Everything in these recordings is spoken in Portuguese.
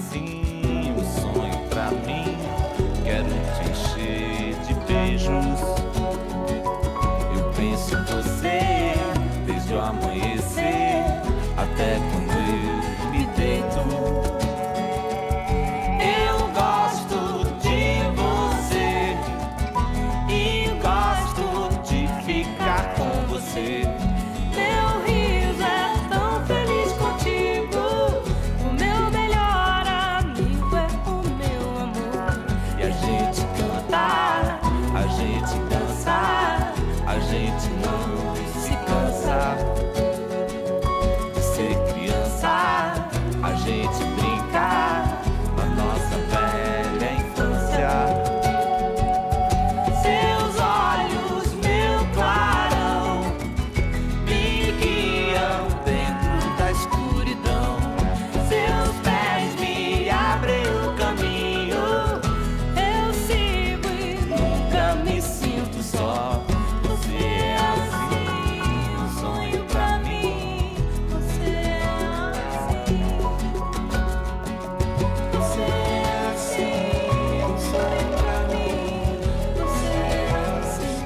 assim um sonho pra mim. Quero te encher de beijos. Eu penso em você desde o amanhecer até quando eu me deito. Eu gosto de você e gosto de ficar com você. Meu riso é tão feliz contigo. O meu melhor amigo é o meu amor. E a gente canta, a gente dança, a gente não se cansa de ser criança. A gente brinca na nossa velha infância. Seus olhos, meu clarão, me guiam dentro da escuridão. Seus pés me abrem o caminho. Eu sigo e Nunca me sinto só. Você é assim, um sonho pra mim. você é assim. Você é assim, um sonho pra mim. Você é assim.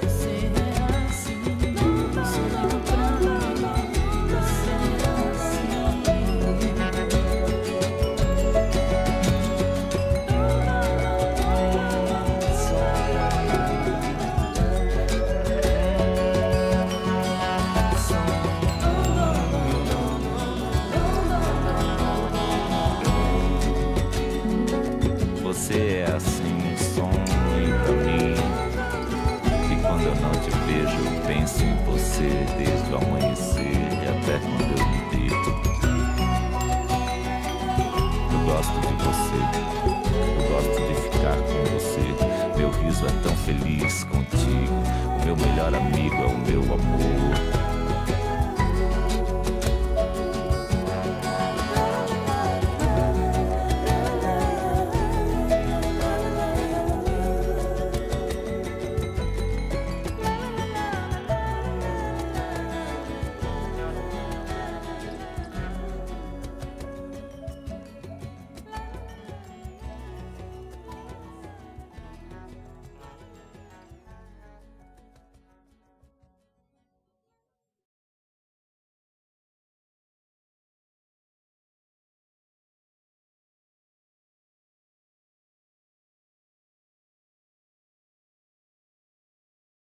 Você é assim, um sonho pra mim. Você é Você é assim um sonho pra mim. E quando eu não te vejo, eu penso em você desde o amanhecer e até quando eu me deito. Eu gosto de você, eu gosto de ficar com você. Meu riso é tão feliz contigo. O meu melhor amigo é o meu amor.